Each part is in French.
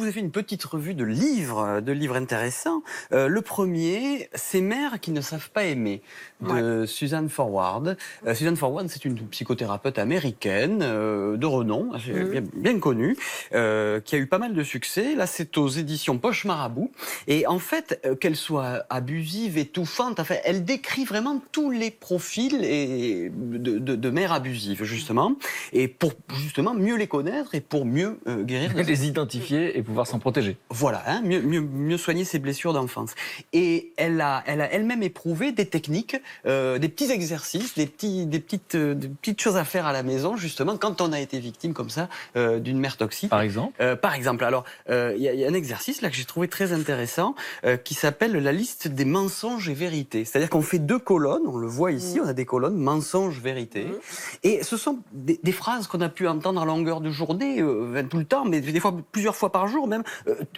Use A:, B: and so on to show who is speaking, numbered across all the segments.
A: vous ai fait une petite revue de livres intéressants. Le premier, Ces mères qui ne savent pas aimer, de Suzanne Forward. Suzanne Forward, c'est une psychothérapeute américaine de renom, bien connue, qui a eu pas mal de succès. Là, c'est aux éditions Poche Marabout. Et en fait, qu'elle soit abusive, étouffante, enfin, elle décrit vraiment tous les profils de mères abusives, justement. Et pour justement mieux les connaître et pour mieux guérir.
B: Les identifier et pouvoir s'en protéger.
A: Voilà, hein, mieux soigner ses blessures d'enfance. Et elle a elle-même éprouvé des techniques, des petits exercices, des petites choses à faire à la maison, justement, quand on a été victime comme ça d'une mère toxique.
B: Par exemple
A: Par exemple, alors, il y a un exercice là que j'ai trouvé très intéressant qui s'appelle la liste des mensonges et vérités. C'est-à-dire qu'on fait 2 colonnes, on le voit ici, on a des colonnes mensonges, vérités. Et ce sont des phrases qu'on a pu entendre à longueur de journée, tout le temps, mais des fois plusieurs fois par jour même,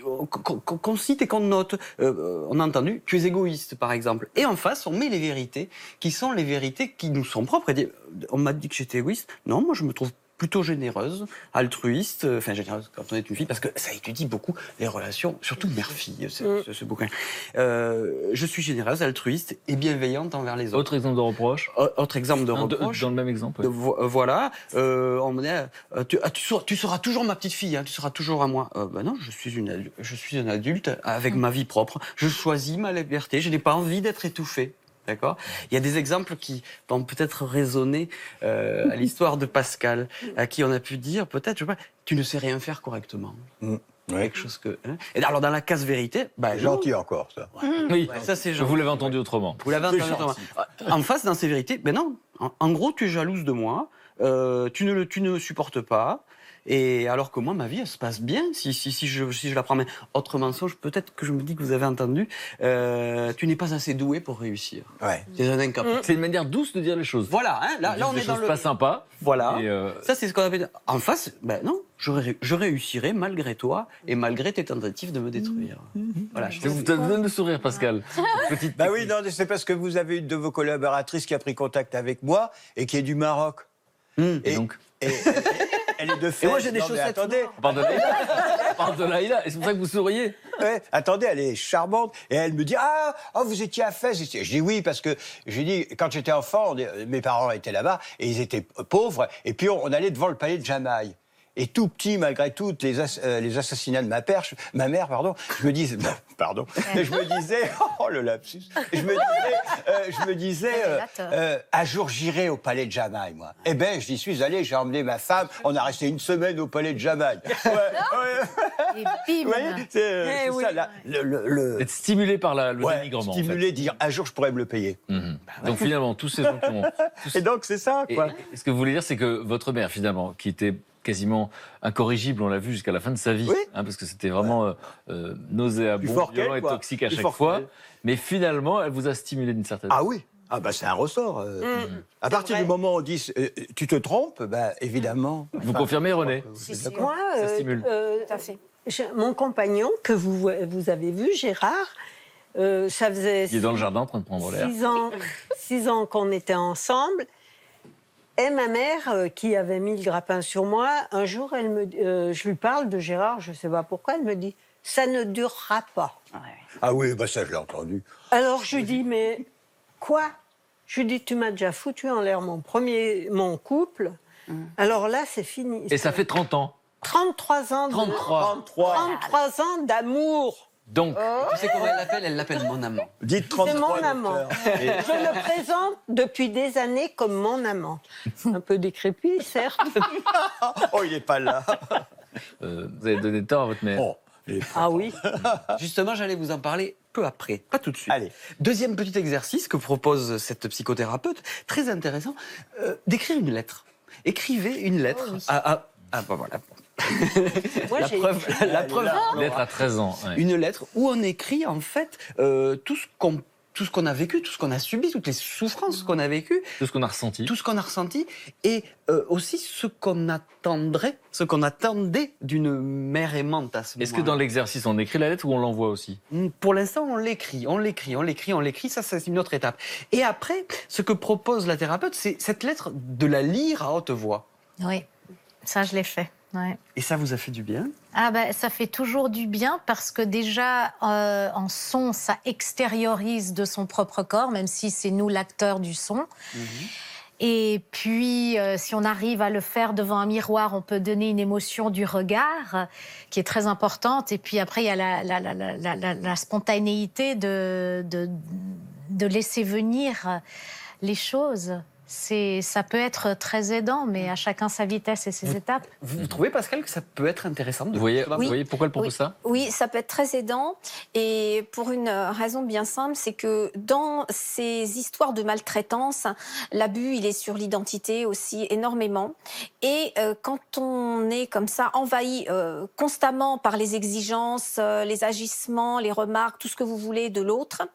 A: qu'on cite et qu'on note. On a entendu « tu es égoïste » par exemple. Et en face, on met les vérités, qui sont les vérités qui nous sont propres. Et on m'a dit que j'étais égoïste. Non, moi je me trouve plutôt généreuse, altruiste, enfin généreuse quand on est une fille, parce que ça étudie beaucoup les relations, surtout mère-fille, ce bouquin. Je suis généreuse, altruiste et bienveillante envers les autres.
B: Autre exemple de reproche.
A: Autre exemple de reproche.
B: Dans le même exemple. Oui.
A: Voilà. On me dit, tu seras toujours ma petite fille, hein, tu seras toujours à moi. Ben non, je suis un adulte avec ma vie propre. Je choisis ma liberté. Je n'ai pas envie d'être étouffé. D'accord. Il y a des exemples qui vont peut-être résonner à l'histoire de Pascal, à qui on a pu dire peut-être, je sais pas, tu ne sais rien faire correctement. Quelque chose que. Hein. Et alors dans la case vérité,
C: c'est gentil encore ça.
B: Oui,
A: ça c'est gentil.
B: Vous l'avez entendu autrement.
A: Vous l'avez entendu autrement. En face, dans ces vérités, ben non. En gros, tu es jalouse de moi. Tu ne me supportes pas. Et alors que moi, ma vie, elle se passe bien si je la prends. Mais autre mensonge, peut-être que je me dis que vous avez entendu, tu n'es pas assez doué pour réussir.
C: Ouais.
A: C'est un incapable.
B: C'est une manière douce de dire les choses.
A: Voilà, hein, là on est dans le...
B: pas sympa.
A: Voilà.
B: Et
A: Ça, c'est ce qu'on appelle... En face, ben non, je réussirai malgré toi et malgré tes tentatives de me détruire. Voilà.
B: Vous venez de sourire, Pascal. Petite
C: Bah oui, non, c'est parce que vous avez une de vos collaboratrices qui a pris contact avec moi et qui est du Maroc.
B: Et donc
C: elle est de Fès.
A: Et moi, j'ai des chaussettes.
C: Attendez.
B: On parle de Laïla. Et c'est pour ça que vous souriez.
C: Ouais, attendez, elle est charmante. Et elle me dit vous étiez à Fès. Je dis oui, parce que j'ai dit, quand j'étais enfant, mes parents étaient là-bas et ils étaient pauvres. Et puis on allait devant le palais de Jamaï. Et tout petit, malgré tout, les assassinats de ma mère, je me disais, mais je me disais, oh le lapsus, je me disais, un jour j'irai au palais de Jamaï, moi. Eh ben, j'y suis allé, j'ai emmené ma femme, on a resté une semaine au palais de Jamaï.
D: Et bim.
C: Vous voyez, c'est ça, là,
B: Être stimulé par le dénigrement.
C: Stimulé, dire, un jour je pourrais me le payer.
B: Donc finalement, tous ces gens qui ont...
C: Et donc, c'est ça, quoi.
B: Et ce que vous voulez dire, c'est que votre mère, finalement, qui était quasiment incorrigible, on l'a vu jusqu'à la fin de sa vie, parce que c'était vraiment nauséabond, violent et toxique à chaque fois. Mais finalement, elle vous a stimulé d'une certaine façon.
C: Ah oui. Ah bah c'est un ressort. À partir du moment où on dit tu te trompes, bah évidemment.
B: Vous confirmez, René?
E: Moi,
B: ça stimule.
E: tout à fait. Mon compagnon que vous avez vu, Gérard, ça faisait
B: Il est dans le jardin en train de prendre l'air.
E: 6 ans qu'on était ensemble. Et ma mère, qui avait mis le grappin sur moi, un jour, je lui parle de Gérard, je ne sais pas pourquoi, elle me dit « ça ne durera pas ».
C: Ah oui, bah ça je l'ai entendu.
E: Alors je lui dis « mais quoi ?» Je lui dis « tu m'as déjà foutu en l'air mon couple, alors là c'est fini ».
B: Et ça fait 30 ans.
E: 33 ans 33 ans d'amour.
B: Donc,
A: Tu sais comment elle l'appelle? Elle l'appelle mon amant.
C: Dites 33.
E: C'est mon amant. Je le présente depuis des années comme mon amant. Un peu décrépit, certes.
C: Oh, il n'est pas là.
B: vous avez donné tort à votre mère.
C: Oh,
E: Ah oui.
A: Justement, j'allais vous en parler peu après, pas tout de suite.
C: Allez.
A: Deuxième petit exercice que propose cette psychothérapeute, très intéressant, d'écrire une lettre. Écrivez une lettre voilà.
E: Moi,
A: La preuve.
B: Lettre à 13 ans. Ouais.
A: Une lettre où on écrit en fait tout ce qu'on a vécu, tout ce qu'on a subi, toutes les souffrances qu'on a vécues.
B: Tout ce qu'on a ressenti.
A: Tout ce qu'on a ressenti. Et aussi ce qu'on attendait d'une mère aimante à ce moment-là.
B: Est-ce que dans l'exercice, on écrit la lettre ou on l'envoie aussi?
A: Pour l'instant, on l'écrit. Ça, c'est une autre étape. Et après, ce que propose la thérapeute, c'est cette lettre de la lire à haute voix.
D: Oui, ça je l'ai fait. Ouais.
A: Et ça vous a fait du bien?
D: Ah ben, ça fait toujours du bien parce que déjà, en son, ça extériorise de son propre corps, même si c'est nous l'acteur du son. Et puis, si on arrive à le faire devant un miroir, on peut donner une émotion du regard qui est très importante. Et puis après, il y a la spontanéité de laisser venir les choses. Ça peut être très aidant, mais à chacun sa vitesse et ses étapes.
A: Vous trouvez, Pascal, que ça peut être intéressant de...
B: Vous voyez pourquoi elle propose ça?
F: Oui, ça peut être très aidant. Et pour une raison bien simple, c'est que dans ces histoires de maltraitance, l'abus, il est sur l'identité aussi énormément. Et quand on est comme ça, envahi constamment par les exigences, les agissements, les remarques, tout ce que vous voulez de l'autre,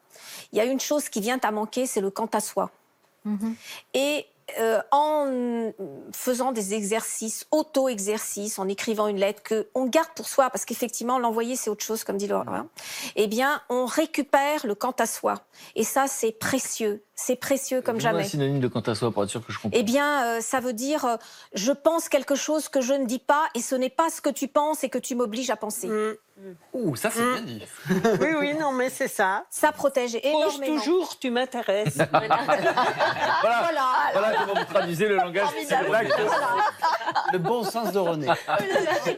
F: il y a une chose qui vient à manquer, c'est le quant à soi. Et en faisant des exercices, auto-exercices, en écrivant une lettre qu'on garde pour soi, parce qu'effectivement, l'envoyer, c'est autre chose, comme dit Laura, eh bien, on récupère le quant à soi. Et ça, c'est précieux. C'est précieux comme jamais.
B: Un synonyme de quant à soi, pour être sûr que je comprends.
F: Eh bien, ça veut dire je pense quelque chose que je ne dis pas et ce n'est pas ce que tu penses et que tu m'obliges à penser.
A: Ouh, ça c'est bien dit.
E: Oui, non, mais c'est ça.
F: Ça protège
E: Pose
F: énormément.
E: toujours, tu m'intéresses.
B: Voilà comment vous traduisez le langage.
A: Le bon sens de René.
E: J'ai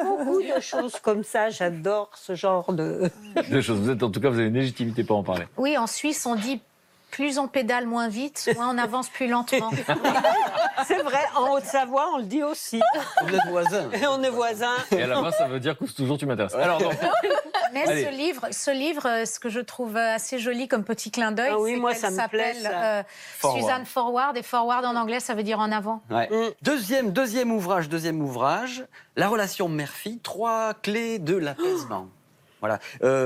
E: beaucoup de choses comme ça. J'adore ce genre de...
B: Deux choses. En tout cas, vous avez une légitimité pour en parler.
D: Oui, en Suisse, on dit plus on pédale moins vite, moins on avance plus lentement.
E: C'est vrai, en Haute-Savoie, on le dit aussi.
A: Vous êtes voisins.
E: Et on est voisins.
B: Et à la fin, ça veut dire que toujours tu m'intéresses. Alors, donc,
D: Mais
B: allez.
D: ce livre, ce que je trouve assez joli comme petit clin d'œil,
E: Ah oui,
D: c'est
E: moi,
D: qu'elle
E: ça me plaît,
D: s'appelle
A: Forward.
D: Suzanne Forward. Et Forward en anglais, ça veut dire en avant.
A: Ouais. Deuxième ouvrage, la relation mère-fille, 3 clés de l'apaisement. Voilà.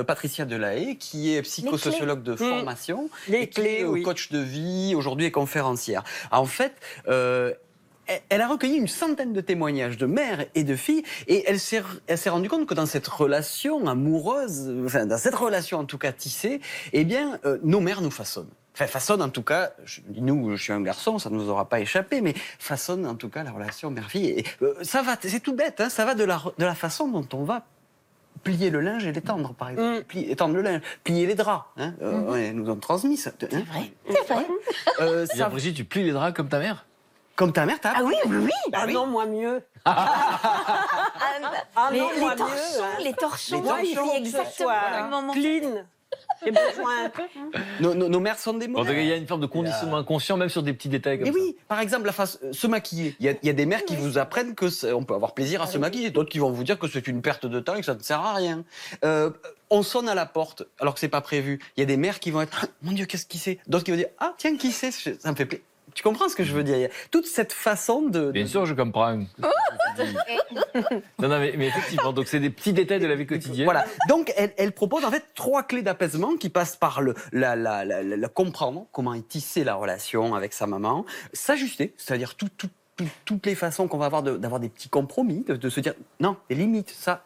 A: Patricia Delahaye, qui est psychosociologue de formation,
E: Les
A: et qui
E: clés,
A: est
E: oui.
A: coach de vie, aujourd'hui est conférencière. En fait, elle a recueilli une centaine de témoignages de mères et de filles, et elle s'est rendue compte que dans cette relation amoureuse, enfin dans cette relation en tout cas tissée, eh bien, nos mères nous façonnent. Enfin, façonne en tout cas, je suis un garçon, ça ne nous aura pas échappé, mais façonne en tout cas la relation mère-fille. Et ça va, c'est tout bête, hein, ça va de la façon dont on va plier le linge et l'étendre, par exemple. Étendre le linge, plier les draps. Hein. Ouais, nous ont transmis ça.
D: C'est vrai, c'est vrai.
B: Dire, Brigitte, tu plies les draps comme ta mère?
A: Comme ta mère, t'as appris.
E: Ah non, moi mieux.
F: Les
E: non, moi
F: torchons,
E: mieux.
F: les torchons,
E: Moi, il
F: il
E: faut
F: fait
E: que ce
F: exactement
E: soit
F: le moment.
E: clean. J'ai besoin.
A: Nos mères sont des
B: En tout cas,
A: modèles.
B: il y a une forme de conditionnement inconscient, même sur des petits détails comme
A: Mais
B: ça.
A: oui, par exemple, se maquiller. Il y a des mères qui vous apprennent on peut avoir plaisir à se maquiller, d'autres qui vont vous dire que c'est une perte de temps et que ça ne sert à rien. On sonne à la porte alors que c'est pas prévu. Il y a des mères qui vont être mon Dieu, qu'est-ce qui c'est? D'autres qui vont dire ah tiens, qui c'est? Ça me fait plaisir. Tu comprends ce que je veux dire? Il y a toute cette façon de...
B: Bien sûr, je comprends. Non, mais effectivement, donc c'est des petits détails de la vie quotidienne.
A: Voilà. Donc, elle propose en fait 3 clés d'apaisement qui passent par la comprendre comment est tissée la relation avec sa maman, s'ajuster, c'est-à-dire toutes les façons qu'on va avoir d'avoir des petits compromis, de se dire non, des limites, ça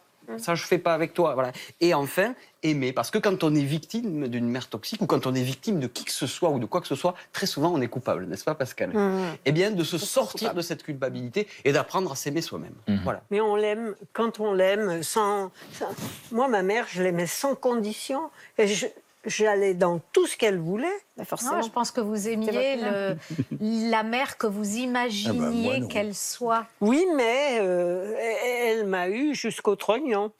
A: je fais pas avec toi, voilà. Et enfin, aimer, parce que quand on est victime d'une mère toxique ou quand on est victime de qui que ce soit ou de quoi que ce soit, très souvent on est coupable, n'est-ce pas, Pascal? Eh bien, de se sortir de cette culpabilité et d'apprendre à s'aimer soi-même. Voilà.
E: Mais on l'aime, quand on l'aime, sans... Moi, ma mère, je l'aimais sans condition. Et j'allais dans tout ce qu'elle voulait.
F: Bah, forcément.
D: Non, je pense que vous aimiez la mère que vous imaginiez
C: non.
D: qu'elle soit.
E: Oui, mais elle m'a eu jusqu'au trognon.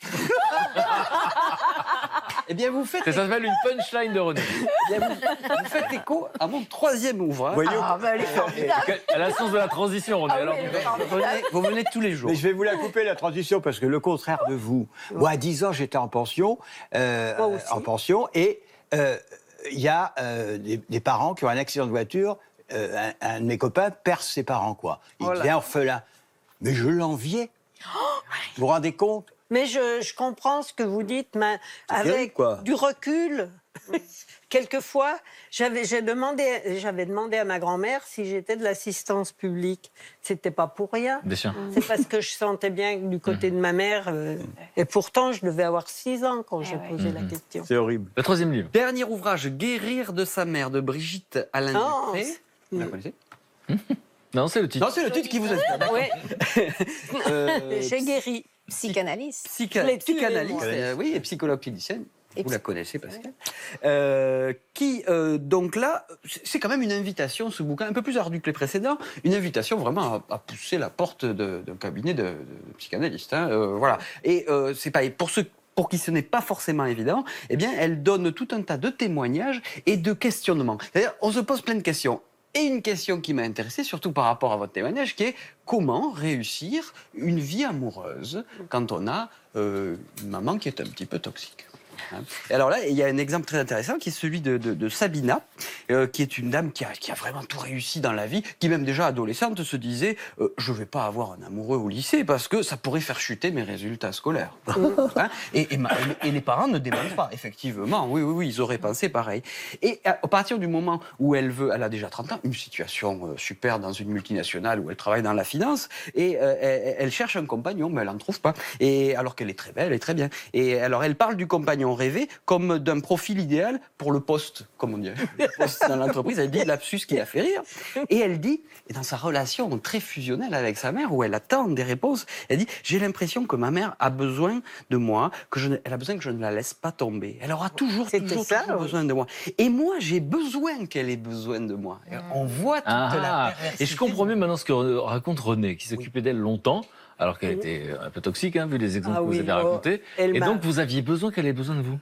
A: Eh bien, vous faites
B: Ça s'appelle une punchline de René.
A: Eh bien, vous faites écho à mon 3e ouvrage.
C: Voyons.
F: Elle est formidable.
B: Elle a le sens de la transition, René. Alors,
A: Vous venez tous les jours.
C: Mais je vais vous la couper, la transition, parce que le contraire de vous. Moi, à 10 ans, j'étais en pension. Et il y a des parents qui ont un accident de voiture. Un de mes copains perd ses parents, quoi. Il devient orphelin. Mais je l'enviais. Vous vous rendez compte?
E: Mais je comprends ce que vous dites, mais avec
C: terrible, quoi.
E: du recul. Quelquefois, j'avais demandé à ma grand-mère si j'étais de l'assistance publique. C'était pas pour rien.
B: bien sûr.
E: C'est parce que je sentais bien que du côté de ma mère. Et pourtant, je devais avoir 6 ans quand j'ai posé la question.
C: C'est horrible.
B: Le 3e livre.
A: Dernier ouvrage, Guérir de sa mère, de Brigitte Alain
E: Oh,
A: Dupré. Vous la connaissez?
B: Non, c'est le titre.
A: Non, c'est le titre qui vous inspire.
E: Oui. J'ai guéri.
F: Psychanalyste.
A: Psychanalyste, oui, et psychologue clinicienne. Vous la connaissez, Pascal. Donc là, c'est quand même une invitation, ce bouquin, un peu plus ardu que les précédents, une invitation vraiment à pousser la porte d'un cabinet de psychanalyste. Voilà. Et c'est pas pour qui ce n'est pas forcément évident, eh bien, elle donne tout un tas de témoignages et de questionnements. C'est-à-dire, on se pose plein de questions. Et une question qui m'a intéressé, surtout par rapport à votre témoignage, qui est comment réussir une vie amoureuse quand on a une maman qui est un petit peu toxique. Et alors là, il y a un exemple très intéressant qui est celui de Sabina, qui est une dame qui a vraiment tout réussi dans la vie, qui même déjà adolescente se disait je ne vais pas avoir un amoureux au lycée parce que ça pourrait faire chuter mes résultats scolaires. Et les parents ne démentent pas, effectivement. Oui, ils auraient pensé pareil. Et à partir du moment où elle a déjà 30 ans, une situation super dans une multinationale où elle travaille dans la finance, et elle cherche un compagnon, mais elle n'en trouve pas. Et alors qu'elle est très belle et très bien. Et alors elle parle du compagnon rêvé comme d'un profil idéal pour le poste, comme on dit, le poste dans l'entreprise. Elle dit, lapsus qui la fait rire. Et elle dit, et dans sa relation très fusionnelle avec sa mère, où elle attend des réponses, elle dit, j'ai l'impression que ma mère a besoin de moi, elle a besoin que je ne la laisse pas tomber. Elle aura toujours besoin de moi. Et moi, j'ai besoin qu'elle ait besoin de moi. Et on voit toute la perversité.
B: Et je comprends mieux maintenant ce que raconte Renée, qui s'occupait d'elle longtemps, alors qu'elle était un peu toxique, vu les exemples que vous avez racontés. Et donc, vous aviez besoin qu'elle ait besoin de vous.